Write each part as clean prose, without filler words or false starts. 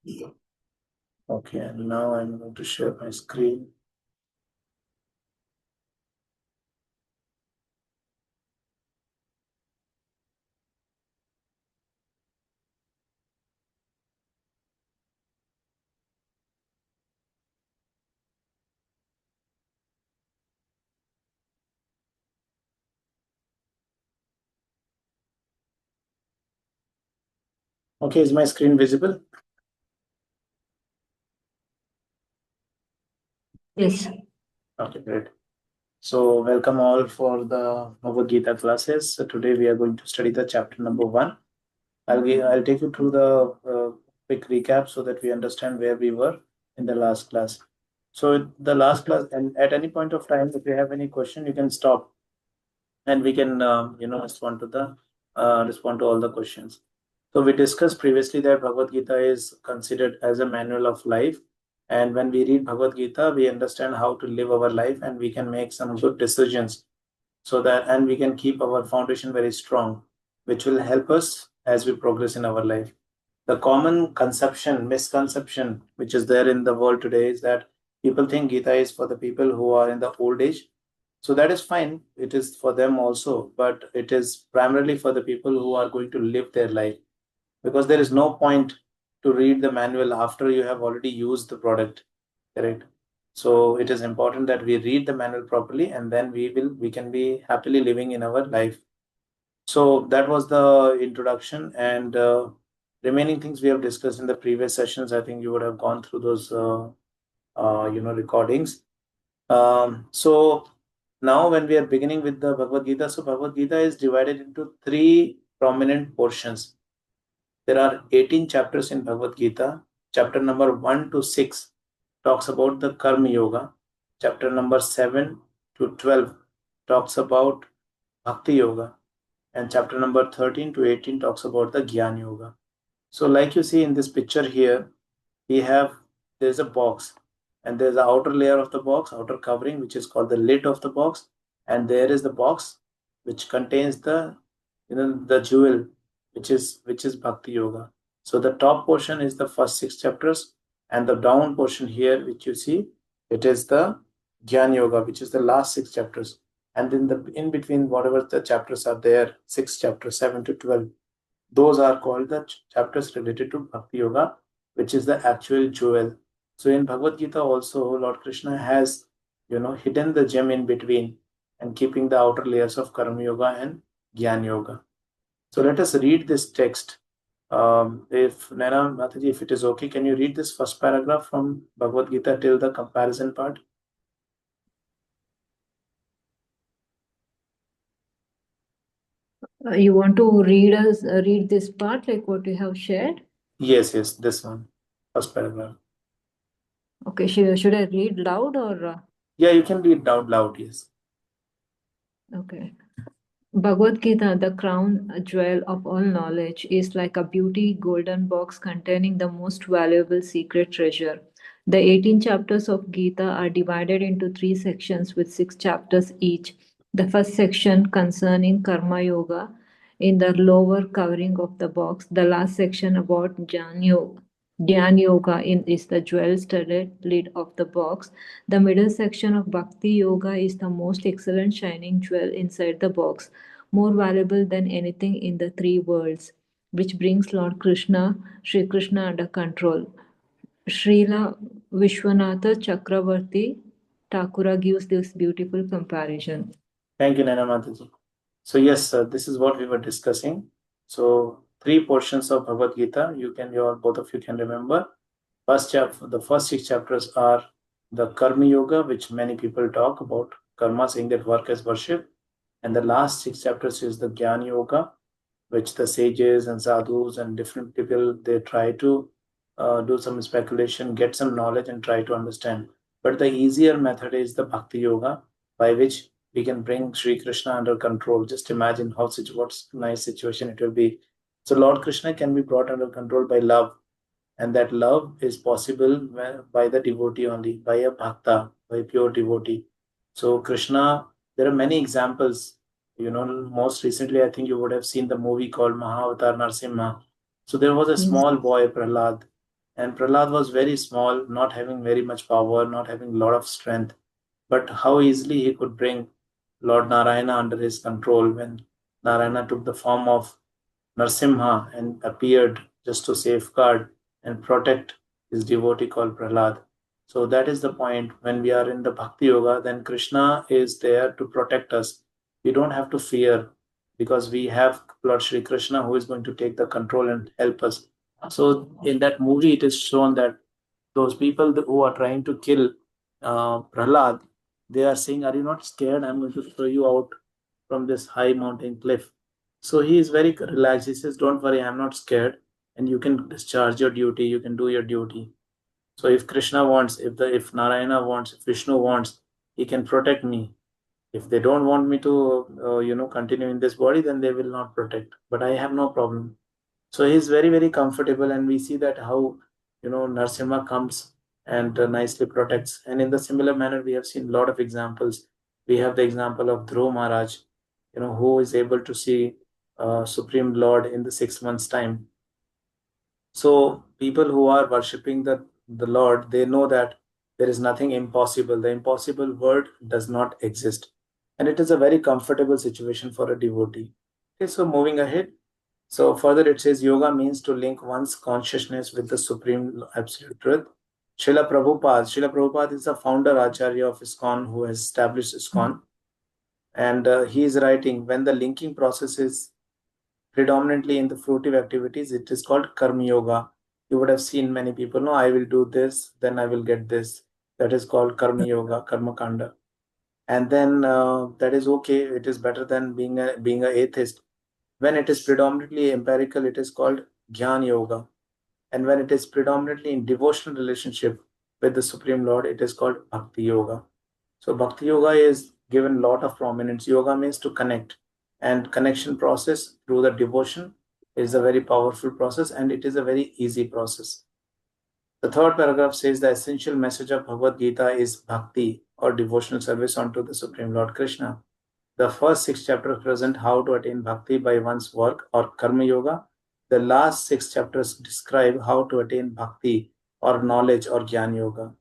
Okay, and now I'm going to share my screen. Okay, is my screen visible? Yes. Okay, great. So welcome all for the Bhagavad Gita classes. So today we are going to study the chapter number 1. I'll take you through the quick recap so that we understand where we were in the last class. So the last class, and at any point of time, if you have any question, you can stop, and we can respond to all the questions. So we discussed previously that Bhagavad Gita is considered as a manual of life, and when we read Bhagavad Gita, we understand how to live our life, and we can make some good decisions, so that and we can keep our foundation very strong, which will help us as we progress in our life. The common misconception which is there in the world today is that people think Gita is for the people who are in the old age. So that is fine. It is for them also, but it is primarily for the people who are going to live their life, because there is no point to read the manual after you have already used the product, correct? So it is important that we read the manual properly, and then we can be happily living in our life. So that was the introduction, and remaining things we have discussed in the previous sessions. I think you would have gone through those recordings. So now when we are beginning with the Bhagavad Gita, so Bhagavad Gita is divided into three prominent portions. There are 18 chapters in Bhagavad Gita. Chapter number 1 to 6 talks about the Karma Yoga. Chapter number 7 to 12 talks about Bhakti Yoga. And chapter number 13 to 18 talks about the Gyan Yoga. So like you see in this picture here, there's a box, and there's the outer layer of the box, outer covering, which is called the lid of the box, and there is the box which contains the jewel, which is Bhakti Yoga. So the top portion is the first 6 chapters, and the down portion here, which you see, it is the Gyan Yoga, which is the last 6 chapters. And in the in between, whatever the chapters are there, 6 chapters, 7 to 12, those are called the chapters related to Bhakti Yoga, which is the actual jewel. So in Bhagavad Gita also, Lord Krishna has, hidden the gem in between and keeping the outer layers of Karma Yoga and Gyan Yoga. So let us read this text. If Naina Mataji, if it is okay, can you read this first paragraph from Bhagavad Gita till the comparison part? You want to read this part like what you have shared? Yes, this one, first paragraph. Okay, should I read loud or? Yeah, you can read out loud, yes. Okay. Bhagavad Gita, the crown jewel of all knowledge, is like a beauty golden box containing the most valuable secret treasure. The 18 chapters of Gita are divided into three sections with 6 chapters each. The first section concerning Karma Yoga in the lower covering of the box. The last section about Dhyan Yoga is the jewel-studded lid of the box. The middle section of Bhakti Yoga is the most excellent shining jewel inside the box, more valuable than anything in the three worlds, which brings Lord Krishna, Sri Krishna under control. Srila Vishwanatha Chakravarti Thakura gives this beautiful comparison. Thank you, Naina Mataji. So yes, this is what we were discussing. So three portions of Bhagavad Gita. Both of you can remember. The first 6 chapters are the Karma Yoga, which many people talk about. Karma, saying that work as worship, and the last 6 chapters is the Gyan Yoga, which the sages and sadhus and different people, they try to do some speculation, get some knowledge, and try to understand. But the easier method is the Bhakti Yoga, by which we can bring Sri Krishna under control. Just imagine what nice situation it will be. So Lord Krishna can be brought under control by love, and that love is possible by the devotee only, by a bhakta, by a pure devotee. So Krishna, there are many examples. Most recently, I think you would have seen the movie called Mahavatar Narsimha. So there was a small boy, Prahlad. And Prahlad was very small, not having very much power, not having a lot of strength. But how easily he could bring Lord Narayana under his control when Narayana took the form of Narsimha and appeared just to safeguard and protect his devotee called Prahlad. So that is the point. When we are in the Bhakti Yoga, then Krishna is there to protect us. We don't have to fear because we have Lord Shri Krishna who is going to take the control and help us. So in that movie, it is shown that those people who are trying to kill Prahlad, they are saying, "Are you not scared? I'm going to throw you out from this high mountain cliff." So he is very relaxed. He says, "Don't worry, I'm not scared, and you can discharge your duty. You can do your duty." So if Krishna wants, if Narayana wants, if Vishnu wants, he can protect me. If they don't want me to, continue in this body, then they will not protect. But I have no problem. So he's very, very comfortable, and we see that how Narsimha comes and nicely protects. And in the similar manner, we have seen a lot of examples. We have the example of Dhruv Maharaj, who is able to see Supreme Lord in the 6 months' time. So people who are worshipping the Lord, they know that there is nothing impossible. The impossible word does not exist, and it is a very comfortable situation for a devotee. Okay, so moving ahead. So further it says yoga means to link one's consciousness with the supreme absolute truth. Srila Prabhupada is the founder Acharya of ISKCON who has established ISKCON. And he is writing, when the linking process is predominantly in the fruitive activities, it is called Karma Yoga. You would have seen many people know, I will do this, then I will get this. That is called Karma Yoga, Karma Kanda. And then that is okay. It is better than being a atheist. When it is predominantly empirical, it is called Jnana Yoga. And when it is predominantly in devotional relationship with the Supreme Lord, it is called Bhakti Yoga. So Bhakti Yoga is given a lot of prominence. Yoga means to connect, and connection process through the devotion is a very powerful process, and it is a very easy process. The third paragraph says the essential message of Bhagavad Gita is bhakti or devotional service unto the Supreme Lord Krishna. The first 6 chapters present how to attain bhakti by one's work or karma yoga. The last 6 chapters describe how to attain bhakti or knowledge or jnana yoga.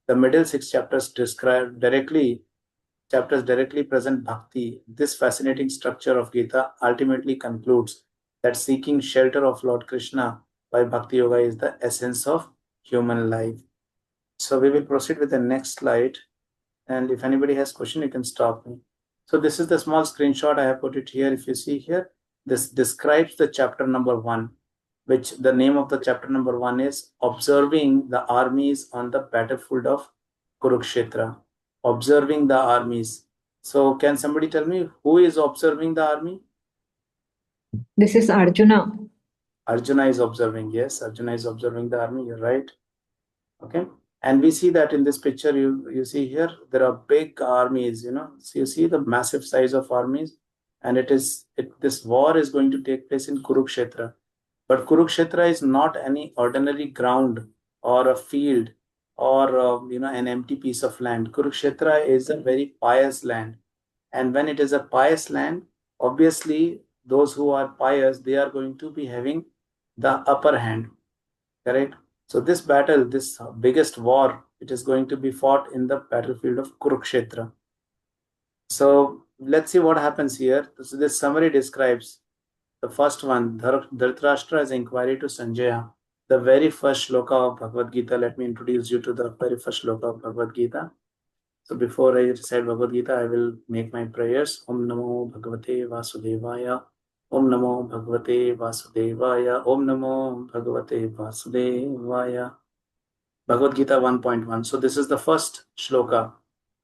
The middle 6 chapters directly present bhakti. This fascinating structure of Gita ultimately concludes that seeking shelter of Lord Krishna by bhakti yoga is the essence of human life. So we will proceed with the next slide. And if anybody has question, you can stop me. So this is the small screenshot. I have put it here. If you see here, this describes the chapter number 1, which the name of the chapter number 1 is Observing the Armies on the Battlefield of Kurukshetra. Observing the armies. So can somebody tell me who is observing the army? This is Arjuna. Arjuna is observing. Yes, Arjuna is observing the army. You're right. Okay. And we see that in this picture, you see here, there are big armies, So you see the massive size of armies, and this war is going to take place in Kurukshetra. But Kurukshetra is not any ordinary ground or a field or an empty piece of land. Kurukshetra is a very pious land, and when it is a pious land, obviously those who are pious, they are going to be having the upper hand. Correct. So this battle, this biggest war, it is going to be fought in the battlefield of Kurukshetra. So let's see what happens here. So this summary describes the first one, Dhritarashtra's inquiry to Sanjaya. The very first shloka of Bhagavad Gita. Let me introduce you to the very first shloka of Bhagavad Gita. So before I recite Bhagavad Gita, I will make my prayers. Om Namo Bhagavate Vasudevaya. Om Namo Bhagavate Vasudevaya. Om Namo Bhagavate Vasudevaya. Bhagavad Gita 1.1. So this is the first shloka.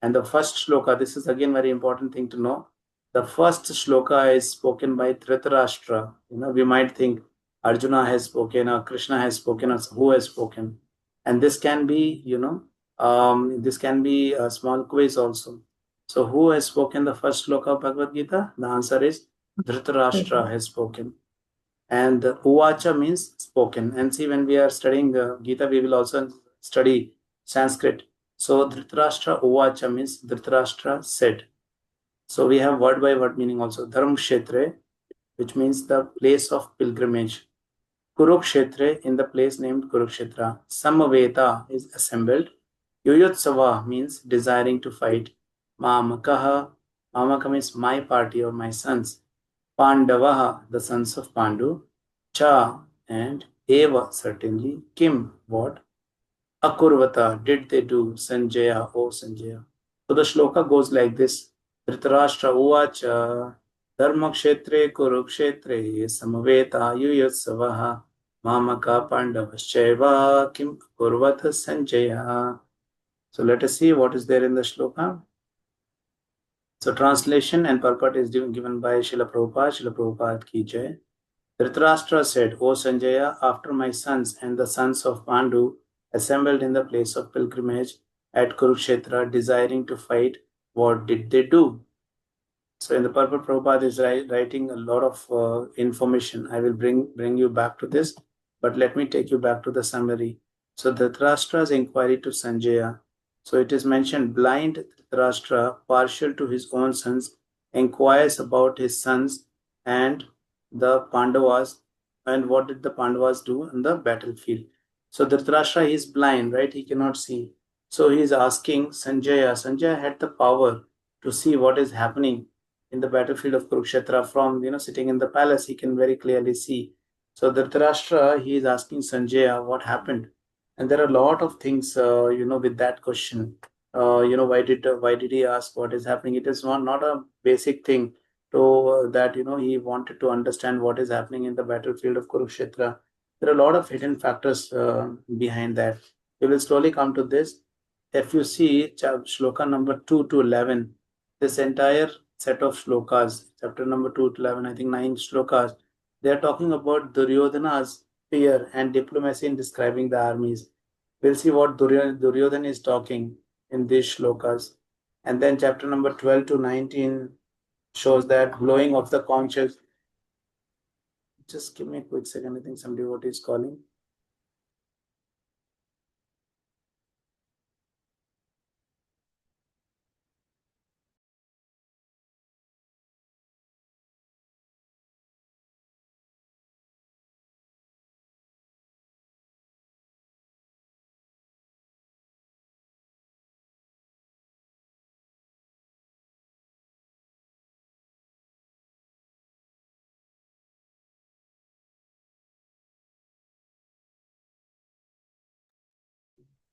And the first shloka, this is again very important thing to know. The first shloka is spoken by Dhritarashtra. We might think Arjuna has spoken or Krishna has spoken or who has spoken. And this can be, this can be a small quiz also. So who has spoken the first shloka of Bhagavad Gita? The answer is Dhritarashtra has spoken. And Uvacha means spoken. And see, when we are studying Gita, we will also study Sanskrit. So Dhritarashtra Uvacha means Dhritarashtra said. So we have word by word meaning also. Dharm Kshetre, which means the place of pilgrimage. Kurukshetra in the place named Kurukshetra. Samaveta is assembled. Yuyotsava means desiring to fight. Mamakaha, Mamaka means my party or my sons. Pandavaha, the sons of Pandu. Cha and Eva, certainly. Kim, what? Akurvata, did they do? Sanjaya, oh Sanjaya. So the shloka goes like this. Dhritarashtra uvacha dharmakshetre kurukshetre samaveta yuyotsavaha mamaka pandavaschaiva kim akurvata sanjaya. So let us see what is there in the shloka. So translation and purport is given by Srila Prabhupada. Srila Prabhupada ki jai. Dhritarashtra said, O Sanjaya, after my sons and the sons of Pandu assembled in the place of pilgrimage at Kurukshetra, desiring to fight, what did they do? So in the purport, Prabhupada is writing a lot of information. I will bring you back to this, but let me take you back to the summary. So Dhritarashtra's inquiry to Sanjaya. So it is mentioned, blind Dhritarashtra, partial to his own sons, inquires about his sons and the Pandavas, and what did the Pandavas do in the battlefield. So Dhritarashtra is blind, right? He cannot see. So he is asking Sanjaya. Sanjaya had the power to see what is happening in the battlefield of Kurukshetra from sitting in the palace. He can very clearly see. So Dhritarashtra, he is asking Sanjaya what happened, and there are a lot of things with that question. Why did he ask what is happening? It is not a basic thing to that he wanted to understand what is happening in the battlefield of Kurukshetra. There are a lot of hidden factors behind that. We will slowly come to this. If you see shloka number 2 to 11, this entire set of shlokas, chapter number 2 to 11, I think 9 shlokas, they are talking about Duryodhana's fear and diplomacy in describing the armies. We'll see what Duryodhana is talking in these shlokas. And then chapter number 12 to 19 shows that blowing of the conch shells. Just give me a quick second. I think some devotee is calling.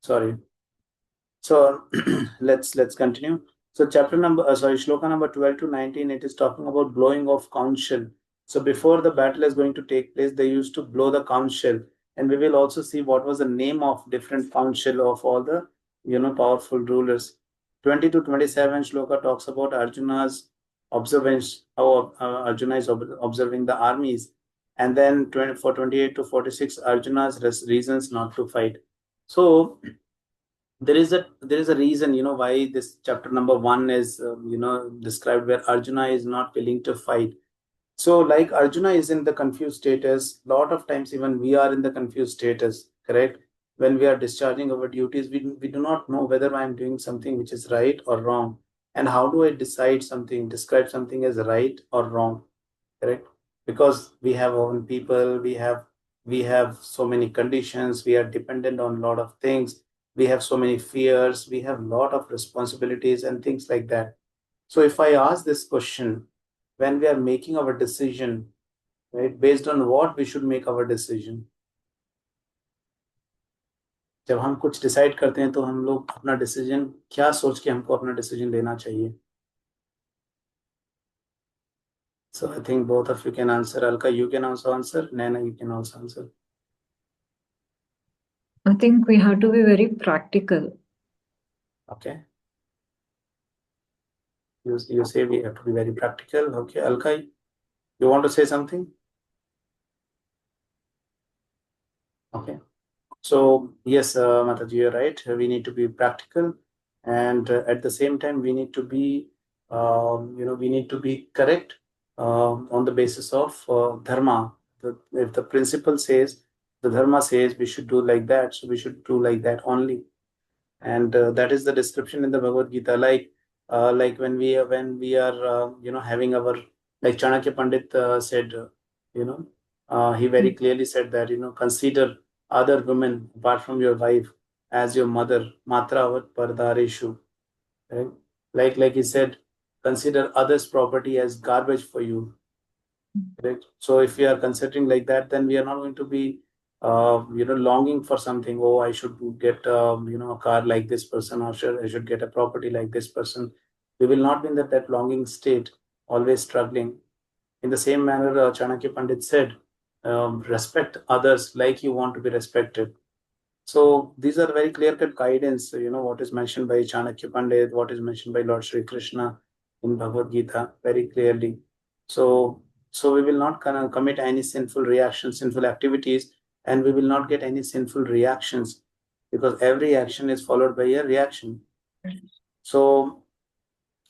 Sorry. So let's continue. So shloka number 12 to 19, it is talking about blowing of conch shell. So before the battle is going to take place, they used to blow the conch shell, and we will also see what was the name of different conch shell of all the powerful rulers. 20 to 27 shloka talks about Arjuna's observance, how Arjuna is observing the armies, and then for 28 to 46 Arjuna's reasons not to fight. So there is a reason why this chapter number 1 is described, where Arjuna is not willing to fight. So like Arjuna is in the confused status, lot of times even we are in the confused status, correct? When we are discharging our duties, we do not know whether I am doing something which is right or wrong, and how do I describe something as right or wrong, correct? Because we have our own people, we have so many conditions, we are dependent on a lot of things, we have so many fears, we have a lot of responsibilities and things like that. So if I ask this question, when we are making our decision, right, based on what we should make our decision? जब हम कुछ decide करते हैं तो हम लोग अपना decision क्या सोच के हमको अपना डिसीजन लेना चाहिए? So I think both of you can answer. Alka, you can also answer. Naina, you can also answer. I think we have to be very practical. Okay. You say we have to be very practical. Okay, Alka, you want to say something? Okay. So yes, Mataji, you're right. We need to be practical, and at the same time, we need to be, we need to be correct on the basis of dharma. If the principle says, the dharma says we should do like that, so we should do like that only. And that is the description in the Bhagavad Gita. Like when we are having our, like Chanakya Pandit said, you know he very clearly said that, consider other women apart from your wife as your mother, matravat pardareshu, right? Like he said, consider others' property as garbage for you, right? So if we are considering like that, then we are not going to be, longing for something. Oh, I should get, a car like this person, or I should get a property like this person. We will not be in that longing state, always struggling. In the same manner, Chanakya Pandit said, respect others like you want to be respected. So these are very clear-cut guidance, what is mentioned by Chanakya Pandit, what is mentioned by Lord Sri Krishna in Bhagavad Gita very clearly. So, so we will not commit any sinful reactions, sinful activities, and we will not get any sinful reactions, because every action is followed by a reaction. So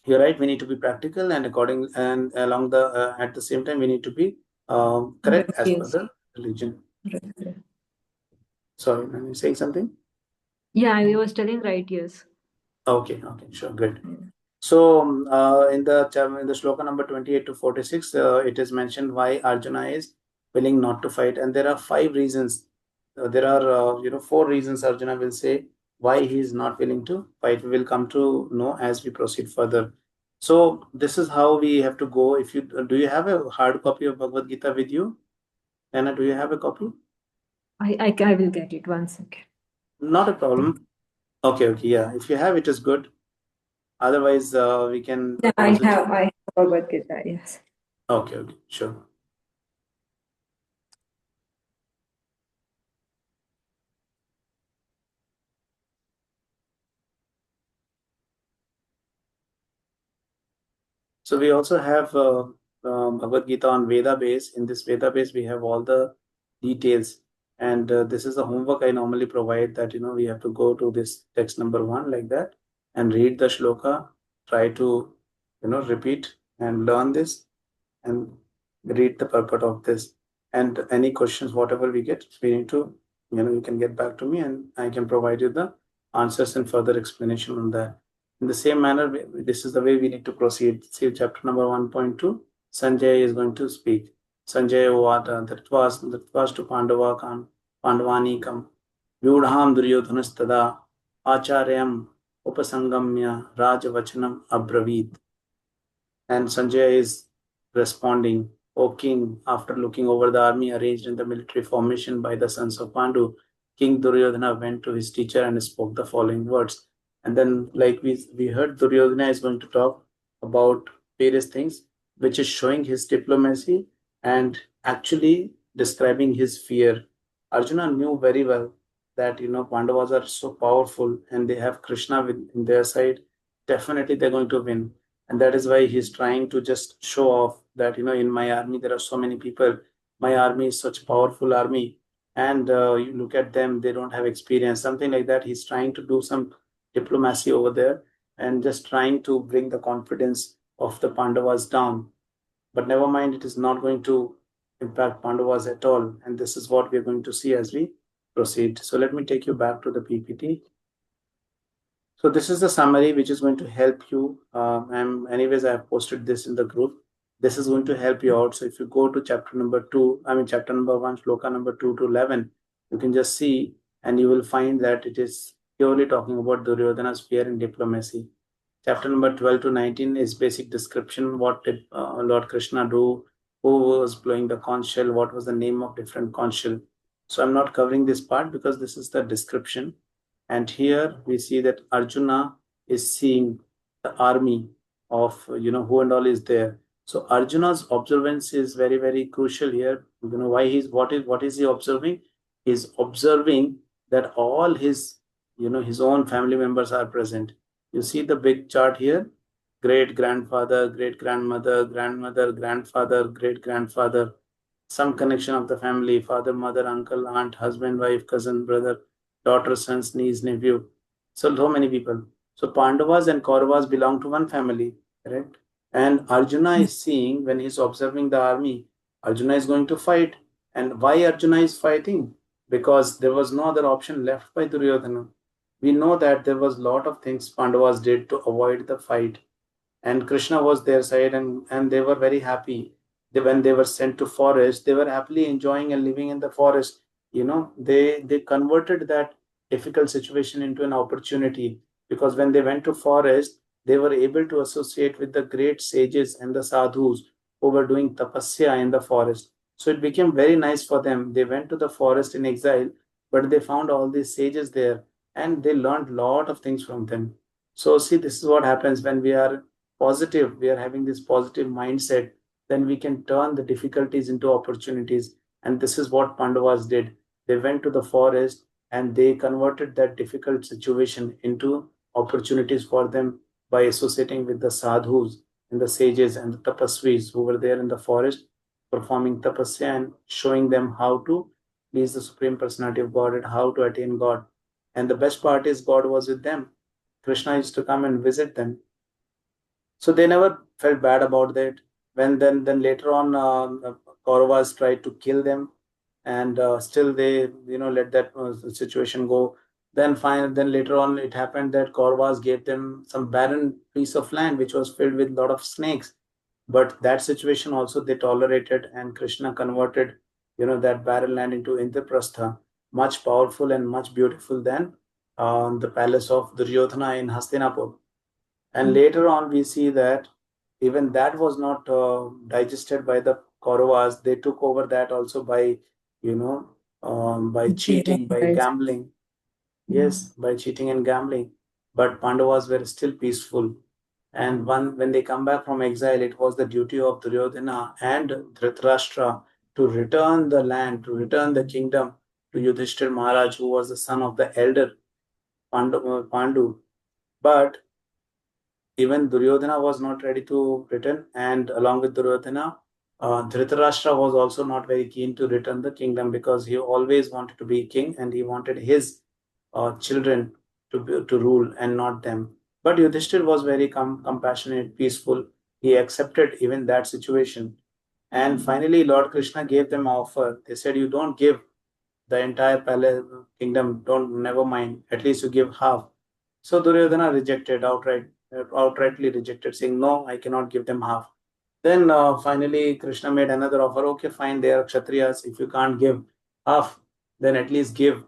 you're right, we need to be practical and according and along the at the same time we need to be correct as per Yes. the religion. Right. Sorry, are you saying something? Yeah, I was telling right, yes. Okay, sure, great. Yeah. So in the shloka number 28 to 46, it is mentioned why Arjuna is willing not to fight, and there are 5 reasons. There are four reasons Arjuna will say why he is not willing to fight. We will come to know as we proceed further. So this is how we have to go. If you do, you have a hard copy of Bhagavad Gita with you? Anna, do you have a copy? I will get it. 1 second. Not a problem. Okay, yeah. If you have, it is good. Otherwise, we can Yeah, also. I have Bhagavad Gita, yes. Okay, sure. So we also have Bhagavad Gita on Veda base. In this Veda base, we have all the details, and this is the homework I normally provide. That we have to go to this text number 1 like that and read the shloka. Try to repeat and learn this and read the purport of this. And any questions, whatever we get, we need to you can get back to me, and I can provide you the answers and further explanation on that. In the same manner, this is the way we need to proceed. See chapter number 1.2. Sanjay is going to speak. Sanjay Ovata, that was to Pandavanikam. Vyudham Duryodhanastada Acharyam Upasangamya Rajavachanam Abravit. And Sanjay is responding, O king, after looking over the army arranged in the military formation by the sons of Pandu, King Duryodhana went to his teacher and spoke the following words. And then, like we heard, Duryodhana is going to talk about various things, which is showing his diplomacy and actually describing his fear. Arjuna knew very well that Pandavas are so powerful and they have Krishna in their side. Definitely, they're going to win, and that is why he's trying to just show off that in my army there are so many people. My army is such powerful army, and you look at them, they don't have experience, something like that. He's trying to do some diplomacy over there and just trying to bring the confidence of the Pandavas down. But never mind, it is not going to impact Pandavas at all, and this is what we're going to see as we proceed. So let me take you back to the PPT. So this is the summary which is going to help you. And anyways, I have posted this in the group. This is going to help you out. So if you go to chapter number 2, chapter number 1, shloka number 2 to 11, you can just see and you will find that it is purely talking about Duryodhana's fear in diplomacy. Chapter number 12 to 19 is basic description. What did Lord Krishna do? Who was blowing the conch shell? What was the name of different conch shell? So I'm not covering this part because this is the description. And here we see that Arjuna is seeing the army of, who and all is there. So Arjuna's observance is very, very crucial here. Why what is he observing? He's observing that all his own family members are present. You see the big chart here: great grandfather, great grandmother, grandmother, grandfather, great grandfather, some connection of the family: father, mother, uncle, aunt, husband, wife, cousin, brother, daughter, sons, niece, nephew. So many people. So Pandavas and Kauravas belong to one family, correct? And Arjuna is seeing, when he's observing the army, Arjuna is going to fight. And why Arjuna is fighting? Because there was no other option left by Duryodhana. We know that there was a lot of things Pandavas did to avoid the fight, and Krishna was their side, and they were very happy when they were sent to forest, they were happily enjoying and living in the forest. They converted that difficult situation into an opportunity, because when they went to forest, they were able to associate with the great sages and the sadhus who were doing tapasya in the forest. So it became very nice for them. They went to the forest in exile, but they found all these sages there, and they learned a lot of things from them. So see, this is what happens when we are positive. We are having this positive mindset, then we can turn the difficulties into opportunities. And this is what Pandavas did. They went to the forest and they converted that difficult situation into opportunities for them by associating with the sadhus and the sages and the tapasvis who were there in the forest, performing tapasya and showing them how to please the Supreme Personality of God and how to attain God. And the best part is God was with them. Krishna used to come and visit them, so they never felt bad about that. When then later on, Kauravas tried to kill them, and still they let that situation go. Then later on, it happened that Kauravas gave them some barren piece of land which was filled with a lot of snakes. But that situation also they tolerated, and Krishna converted that barren land into Indraprastha, much powerful and much beautiful than the palace of Duryodhana in Hastinapur. And later on, we see that even that was not digested by the Kauravas. They took over that also by, by cheating, by Guys. gambling. Yes, by cheating and gambling. But Pandavas were still peaceful. And when they come back from exile, it was the duty of Duryodhana and Dhritarashtra to return the land, to return the kingdom to Yudhishthir Maharaj, who was the son of the elder Pandu. But even Duryodhana was not ready to return, and along with Duryodhana, Dhritarashtra was also not very keen to return the kingdom, because he always wanted to be king and he wanted his children to rule and not them. But Yudhishthir was very compassionate, peaceful. He accepted even that situation. And finally, Lord Krishna gave them an offer. They said, "You don't give the entire palace kingdom, don't, never mind. At least you give half." So Duryodhana rejected outrightly rejected, saying, "No, I cannot give them half." Then finally, Krishna made another offer. Okay, fine, they are Kshatriyas. If you can't give half, then at least give,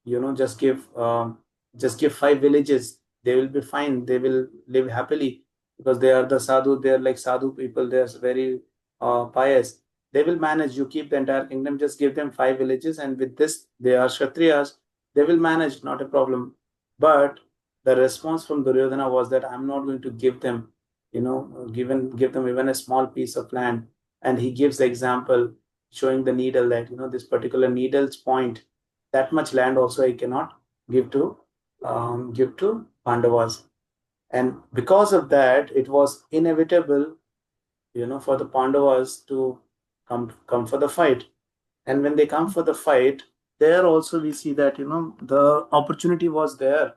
just give 5 villages. They will be fine. They will live happily, because they are the sadhu. They are like sadhu people. They are very pious. They will manage. You keep the entire kingdom. Just give them 5 villages, and with this, they are Kshatriyas. They will manage. Not a problem. But the response from Duryodhana was that I'm not going to give them, give them even a small piece of land. And he gives the example showing the needle, that this particular needle's point, that much land also I cannot give to Pandavas. And because of that, it was inevitable, for the Pandavas to come for the fight. And when they come for the fight, there also we see that the opportunity was there,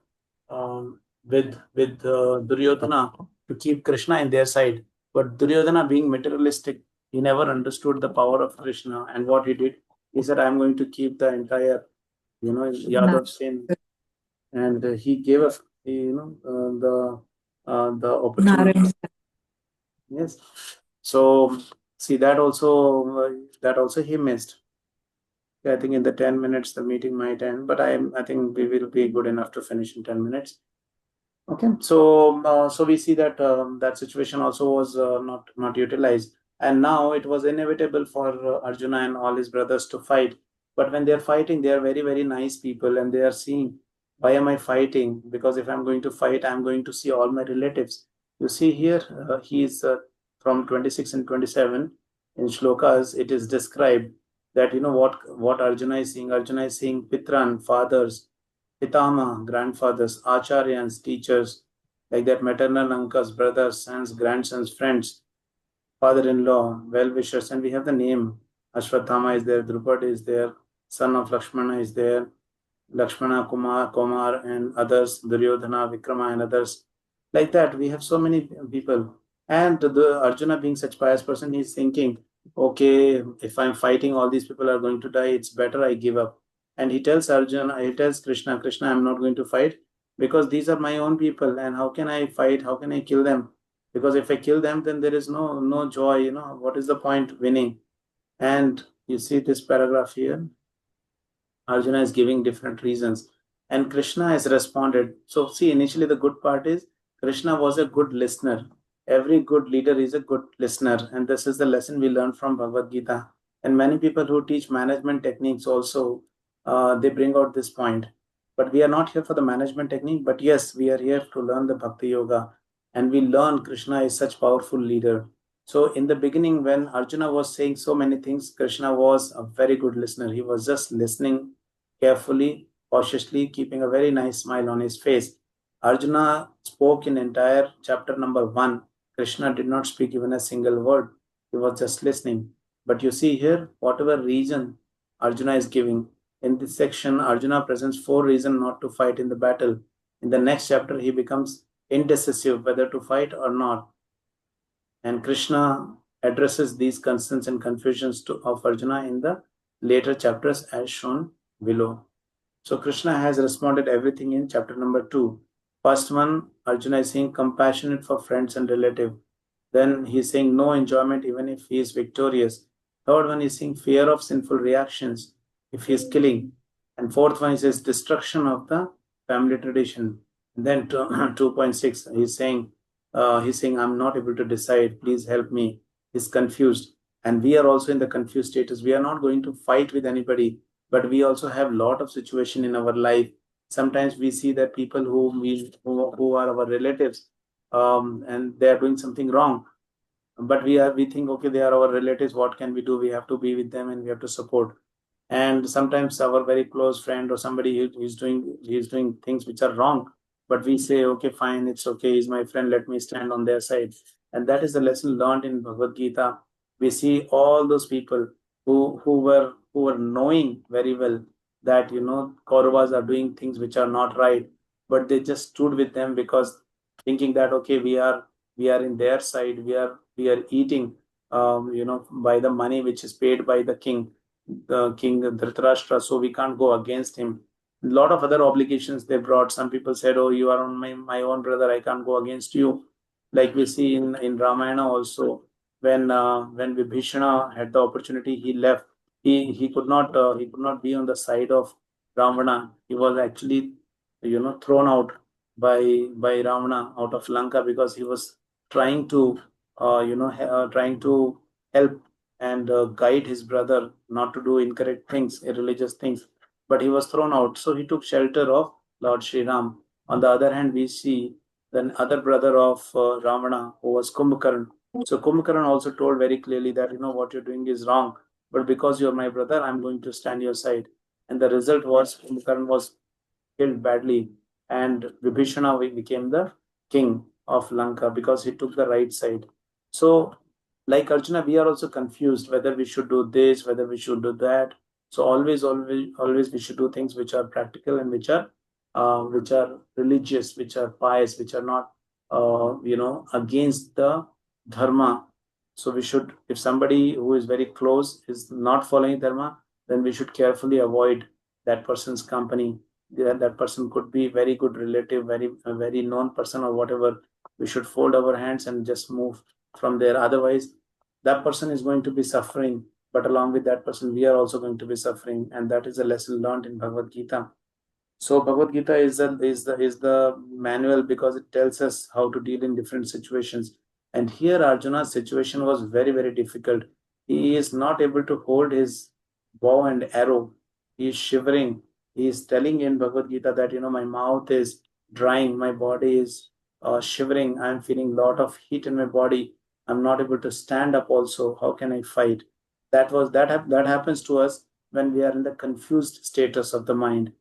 with Duryodhana to keep Krishna in their side. But Duryodhana, being materialistic, he never understood the power of Krishna. And what he did, he said, "I'm going to keep the entire Yadav Sen," and he gave us the opportunity. Narayan. Yes. So see, that also he missed. I think in the 10 minutes the meeting might end, but I think we will be good enough to finish in 10 minutes. Okay, so we see that that situation also was not utilized, and now it was inevitable for Arjuna and all his brothers to fight. But when they are fighting, they are very very nice people, and they are seeing, why am I fighting? Because if I'm going to fight, I'm going to see all my relatives. You see here, he is from 26 and 27 in shlokas. It is described that what Arjuna is seeing. Arjuna is seeing Pitran, fathers, Pitama, grandfathers, acharyans, teachers, like that, maternal uncles, brothers, sons, grandsons, friends, father-in-law, well-wishers, and we have the name. Ashwatthama is there, Drupad is there, son of Lakshmana is there, Lakshmana, Kumar, and others, Duryodhana, Vikrama, and others. Like that, we have so many people. And the Arjuna, being such pious person, he's thinking, okay, if I'm fighting, all these people are going to die. It's better I give up. And he tells Arjuna, he tells Krishna, Krishna, I'm not going to fight, because these are my own people. And how can I fight? How can I kill them? Because if I kill them, then there is no joy. What is the point winning? And you see this paragraph here. Arjuna is giving different reasons, and Krishna has responded. So, see, initially the good part is Krishna was a good listener. Every good leader is a good listener, and this is the lesson we learn from Bhagavad Gita. And many people who teach management techniques also they bring out this point. But we are not here for the management technique. But yes, we are here to learn the Bhakti Yoga, and we learn Krishna is such powerful leader. So in the beginning, when Arjuna was saying so many things, Krishna was a very good listener. He was just listening carefully, cautiously, keeping a very nice smile on his face. Arjuna spoke in entire chapter number 1. Krishna did not speak even a single word. He was just listening. But you see here, whatever reason Arjuna is giving, in this section, Arjuna presents 4 reasons not to fight in the battle. In the next chapter, he becomes indecisive whether to fight or not. And Krishna addresses these concerns and confusions of Arjuna in the later chapters as shown below. So Krishna has responded everything in chapter number 2. First one, Arjuna is saying compassionate for friends and relative. Then he's saying no enjoyment even if he is victorious. Third one is saying fear of sinful reactions if he is killing. And fourth one is says destruction of the family tradition. And then 2.6, he's saying I'm not able to decide. Please help me. He's confused. And we are also in the confused status. We are not going to fight with anybody, but we also have a lot of situation in our life. Sometimes we see that people who are our relatives, and they are doing something wrong, but we think, okay, they are our relatives, what can we do? We have to be with them and we have to support. And sometimes our very close friend or somebody he's doing things which are wrong, but we say, okay, fine, it's okay, he's my friend, let me stand on their side. And that is the lesson learned in Bhagavad Gita. We see all those people who were knowing very well that Kauravas are doing things which are not right, but they just stood with them because thinking that, okay, we are in their side, we are eating by the money which is paid by the king Dhritarashtra, so we can't go against him. A lot of other obligations they brought. Some people said, oh, you are on my own brother, I can't go against you. Like we see in Ramayana also, when Vibhishana had the opportunity, he left. He could not be on the side of Ravana. He was actually thrown out by Ravana out of Lanka because he was trying to trying to help and guide his brother not to do incorrect things, irreligious things. But he was thrown out. So he took shelter of Lord Sri Ram. On the other hand, we see the other brother of Ravana, who was Kumbhakarna. So Kumbhakarna also told very clearly that, what you're doing is wrong. But because you're my brother, I'm going to stand your side. And the result was Kumbhakarna was killed badly, and Vibhishana became the king of Lanka because he took the right side. So, like Arjuna, we are also confused whether we should do this, whether we should do that. So always we should do things which are practical and which are religious, which are pious, which are not against the dharma. So we should, if somebody who is very close is not following dharma, then we should carefully avoid that person's company. That person could be very good relative, a very known person or whatever. We should fold our hands and just move from there. Otherwise, that person is going to be suffering, but along with that person, we are also going to be suffering, and that is a lesson learned in Bhagavad Gita. So Bhagavad Gita is the manual because it tells us how to deal in different situations. And here Arjuna's situation was very, very difficult. He is not able to hold his bow and arrow. He is shivering. He is telling in Bhagavad Gita that my mouth is drying, my body is shivering. I am feeling a lot of heat in my body. I'm not able to stand up. Also, how can I fight? That happens to us when we are in the confused status of the mind.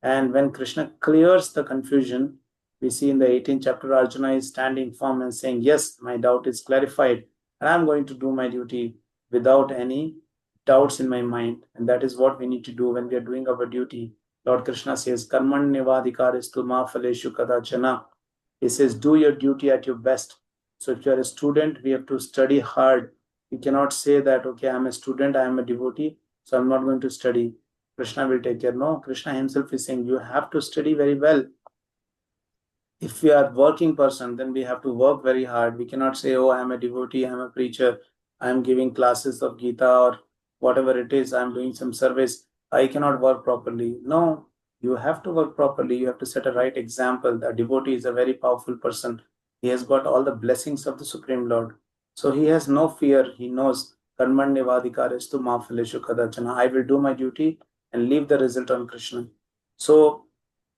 And when Krishna clears the confusion, we see in the 18th chapter, Arjuna is standing firm and saying, yes, my doubt is clarified, and I'm going to do my duty without any doubts in my mind. And that is what we need to do when we are doing our duty. Lord Krishna says, Karman Nivadhikaristu ma phaleshu kadachana. He says, do your duty at your best. So if you are a student, we have to study hard. You cannot say that, okay, I'm a student, I am a devotee, so I'm not going to study. Krishna will take care. No, Krishna himself is saying you have to study very well. if we are working person, then we have to work very hard. We cannot say, oh, I am a devotee, I am a preacher, I am giving classes of Gita or whatever it is, I am doing some service, I cannot work properly. No, you have to work properly. You have to set a right example. The devotee is a very powerful person. He has got all the blessings of the Supreme Lord. So he has no fear. He knows, Karmanyavadikarestu ma phaleshu kadachana. I will do my duty and leave the result on Krishna. So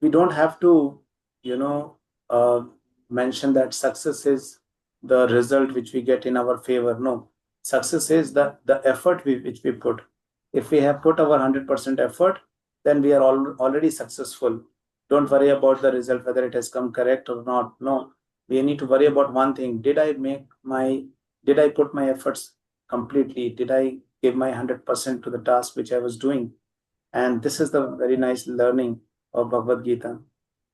we don't have to, you know, uh, mention that success is the result which we get in our favor. No, success is the effort which we put. If we have put our 100% effort, then we are already successful. Don't worry about the result, whether it has come correct or not. No, we need to worry about one thing. Did I put my efforts completely? Did I give my 100% to the task which I was doing? And this is the very nice learning of Bhagavad Gita.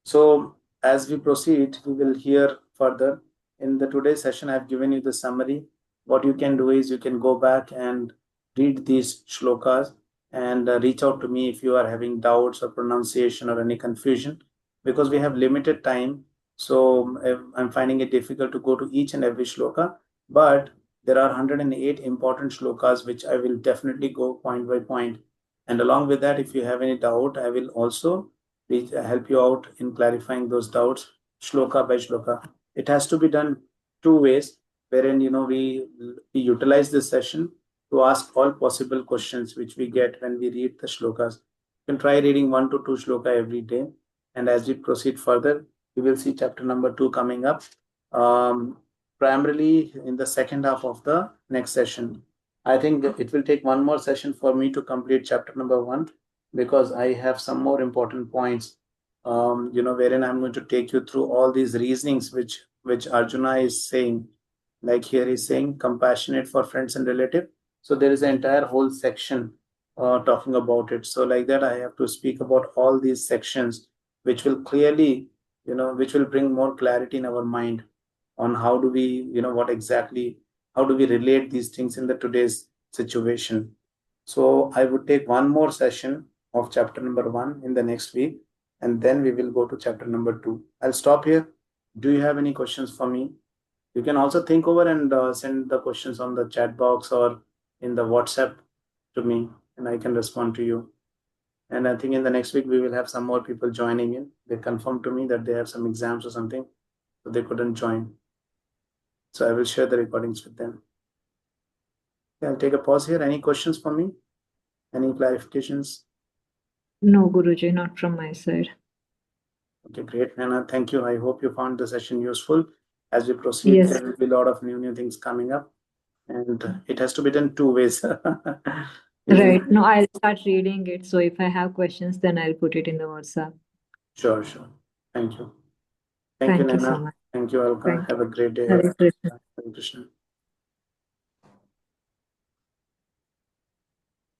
So as we proceed, we will hear further. In the today's session, I've given you the summary. What you can do is you can go back and read these shlokas and reach out to me if you are having doubts or pronunciation or any confusion, because we have limited time. So I'm finding it difficult to go to each and every shloka, but there are 108 important shlokas which I will definitely go point by point. And along with that, if you have any doubt, I will also help you out in clarifying those doubts, shloka by shloka. It has to be done two ways, wherein we utilize this session to ask all possible questions which we get when we read the shlokas. You can try reading 1 to 2 shloka every day, and as we proceed further, we will see chapter number 2 coming up. Primarily in the second half of the next session. I think it will take one more session for me to complete chapter number 1, because I have some more important points, wherein I'm going to take you through all these reasonings which Arjuna is saying. Like here he's saying compassionate for friends and relative. So there is an entire whole section talking about it. So like that, I have to speak about all these sections, which will clearly, which will bring more clarity in our mind on how do we, what exactly, how do we relate these things in the today's situation. So I would take one more session of chapter number 1 in the next week, and then we will go to chapter number 2. I'll stop here. Do you have any questions for me? You can also think over and send the questions on the chat box or in the WhatsApp to me, and I can respond to you. And I think in the next week we will have some more people joining in. They confirmed to me that they have some exams or something, so they couldn't join. So I will share the recordings with them. Okay, I'll take a pause here. Any questions for me? Any clarifications? No, Guruji, not from my side. Okay, great, Nana. Thank you. I hope you found the session useful. As we proceed, Yes. there will be a lot of new things coming up, and it has to be done two ways. Right. No, I'll start reading it. So if I have questions, then I'll put it in the WhatsApp. Sure, sure. Thank you. Thank you, Thank you so Nana. much. Thank you, Alka. Thank Have a great day. you. Hare Krishna. Hare Krishna.